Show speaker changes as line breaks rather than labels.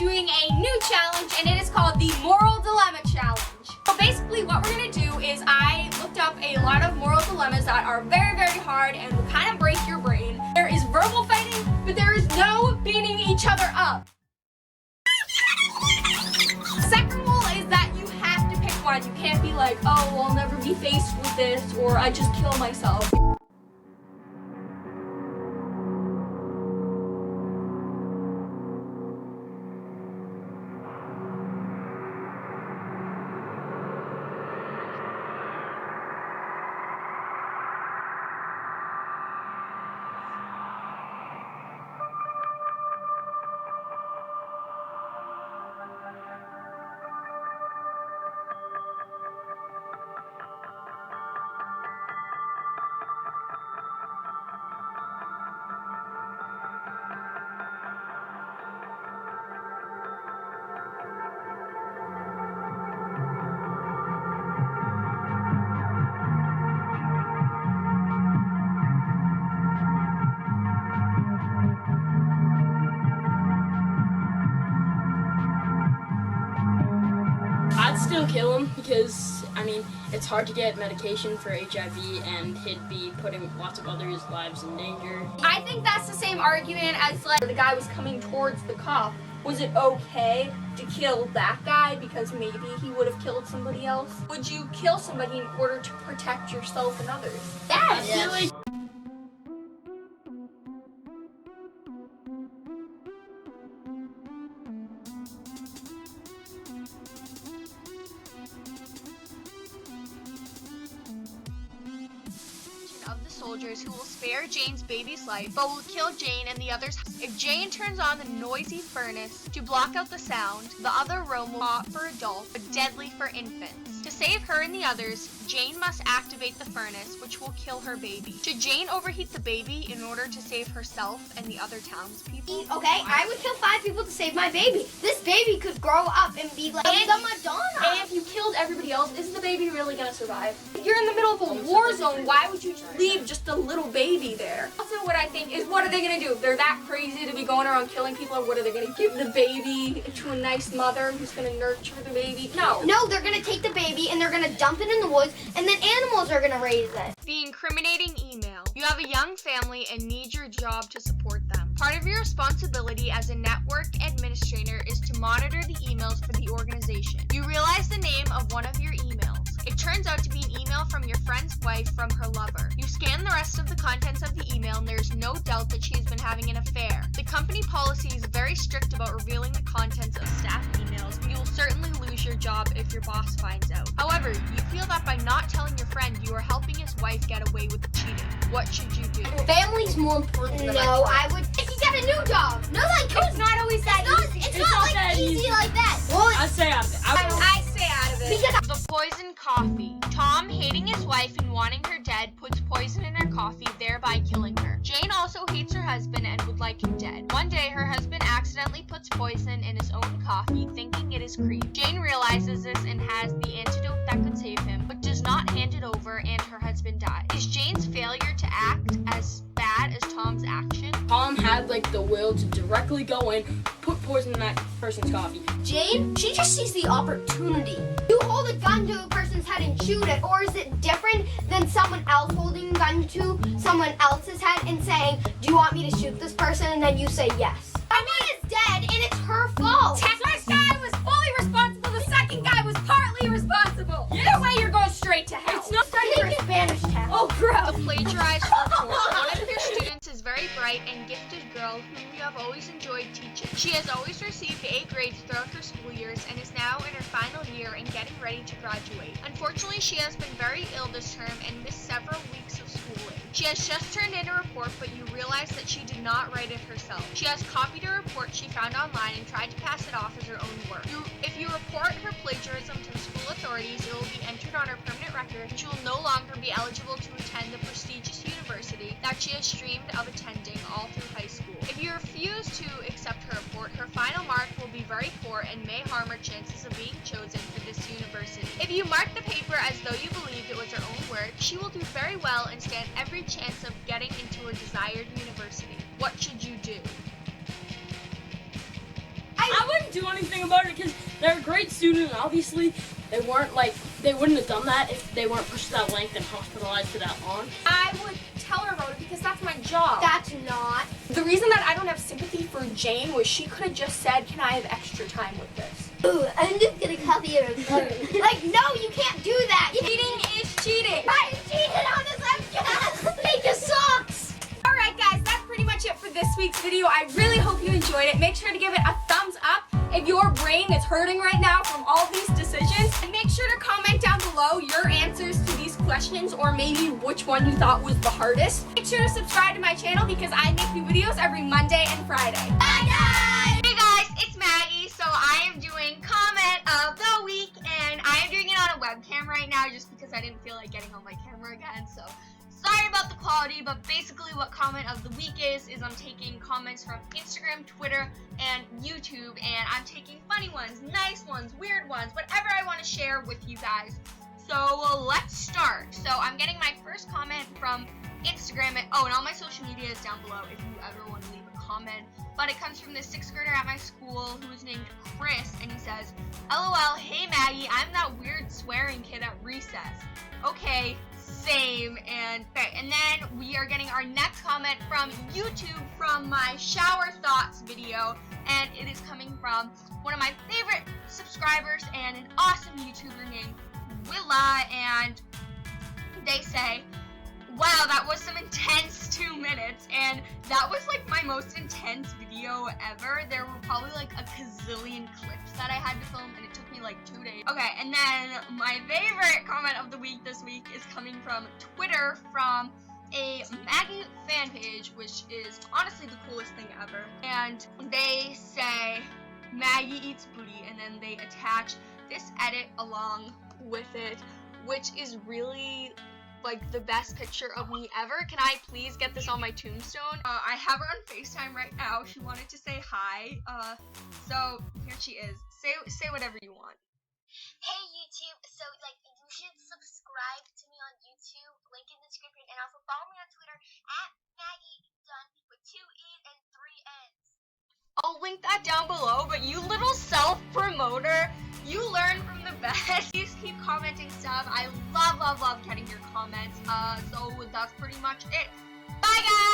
doing a new challenge, and it is called the Moral Dilemma Challenge. So basically what we're going to do is I looked up a lot of moral dilemmas that are very, very hard and will kind of break your brain. There is verbal fighting, but there is no beating each other up. Second rule is that you have to pick one. You can't be like, oh, I'll never be faced with this, or I just kill myself.
I'd still kill him because, I mean, it's hard to get medication for HIV and he'd be putting lots of others' lives in danger.
I think that's the same argument as like the guy was coming towards the cop. Was it okay to kill that guy because maybe he would have killed somebody else? Would you kill somebody in order to protect yourself and others?
I feel like
of the soldiers who will spare Jane's baby's life, but will kill Jane and the others. If Jane turns on the noisy furnace to block out the sound, the other room will hot for adults, but deadly for infants. To save her and the others, Jane must activate the furnace, which will kill her baby. Should Jane overheat the baby in order to save herself and the other townspeople?
Okay, I would kill 5 people to save my baby. This baby could grow up and be like the Madonna.
And if you killed everybody else, is the baby really gonna survive? If you're in the middle of a war zone, why would you leave just a little baby there? Also, what I think is, what are they gonna do? If they're that crazy to be going around killing people, or what are they gonna give the baby to a nice mother who's gonna nurture the baby? No.
No, they're gonna take the baby and they're gonna dump it in the woods, and then animals are gonna raise it.
The incriminating email. You have a young family and need your job to support them. Part of your responsibility as a network administrator is to monitor the emails for the organization. You realize the name of one of your emails. It turns out to be an email from your friend's wife from her lover. You scan the rest of the contents of the email and there's no doubt that she has been having an affair. The company policy is very strict about revealing the contents of staff emails, but you will certainly lose your job if your boss finds out. However, you feel that by not telling your friend, you are helping his wife get away with cheating. What should you do?
Family's more important than I would. If you get a new job. No, like, it's not always that easy. It's not like
that
easy like that. Well,
I'd say
I stay out of it.
because
The poisoned coffee. Tom, hating his wife and wanting her dead, puts poison in her coffee, thereby killing her. Jane also hates her husband and would like him dead. One day, her husband accidentally puts poison in his own coffee, thinking it is cream. Jane realizes this and has the antidote that could save him, but does not hand it over, and her husband dies. Is Jane's failure to act as bad as Tom's action?
Tom had like the will to directly go in, put poison in that person's coffee.
Jane, she just sees the opportunity. You hold a gun to a person's head and shoot it, or is it different than someone else holding a gun to someone else's head and saying, do you want me to shoot this person? And then you say yes. Someone is dead and it's her fault.
The first guy was fully responsible, the second guy was partly responsible. Either way, you're going straight to hell.
It's not studying for a Spanish test.
Oh, gross.
The plagiarized report. One of your students is very bright and gifted girl whom you have always enjoyed teaching. She has always received A grades throughout her school years and is now in her final year and getting ready to graduate. Unfortunately, she has been very ill this term and missed several weeks of schooling. She has just turned in a report, but you realize that she did not write it herself. She has copied a report she found online and tried to pass it off as her own work. If you report her plagiarism to the school authorities, it will be entered on her permanent record, and she will no longer be eligible to attend the prestigious university that she has dreamed of attending all through high school. If you refuse to accept her report, her final mark will be very poor and may harm her chances of being chosen for this university. If you mark the paper as though you believed it was her own work, she will do very well and stand every chance of getting into her desired university. What should you do?
I wouldn't
couldn't do anything about it because they're a great student. Obviously, they wouldn't have done that if they weren't pushed to that length and hospitalized for that long.
I would tell her about it because that's my job.
That's not.
The reason that I don't have sympathy for Jane was she could have just said, can I have extra time with this?
Ooh, I'm just gonna copy your code. Like, no, you can't do that.
Cheating is cheating.
I cheated on this webcast. Make your socks.
Alright guys, that's pretty much it for this week's video. I really hope you enjoyed it. Make sure to give it a thumbs up if your brain is hurting right now from all these decisions. And make sure to comment down below your answers to these questions or maybe which one you thought was the hardest. Make sure to subscribe to my channel because I make new videos every Monday and Friday.
Bye guys! Hey guys, it's Maggie. So I am doing comment of the week and I am doing it on a webcam right now just because I didn't feel like getting on my camera again. So sorry about the quality, but basically what comment of the week is I'm taking comments from Instagram, Twitter, and YouTube, and I'm taking funny ones, nice ones, weird ones, whatever I want to share with you guys. So let's start. So I'm getting my first comment from Instagram, and all my social media is down below if you ever want to leave a comment. But it comes from this 6th grader at my school who is named Chris, and he says, LOL, hey Maggie, I'm that weird swearing kid at recess. Okay, same. And then we are getting our next comment from YouTube from my shower thoughts video, and it is coming from one of my favorite subscribers and an awesome YouTuber named Willa, and they say, wow, that was some intense 2 minutes, and that was like my most intense video ever. There were probably like a gazillion clips that I had to film, and it took me like 2 days. Okay, and then my favorite comment of the week this week is coming from Twitter from a Maggie fan page, which is honestly the coolest thing ever. And they say, Maggie eats booty, and then they attach this edit along with it, which is really like the best picture of me ever. Can I please get this on my tombstone? I have her on FaceTime right now. She wanted to say hi. So here she is. Say whatever you want.
Hey YouTube, so you should subscribe to me on YouTube, link in the description, and also follow me on Twitter at Maggie Dunn with 2 E's and 3 N's.
I'll link that down below, but you little self-promoter, you learn from the best. Please keep commenting stuff. I love getting your comments. So that's pretty much it. Bye guys!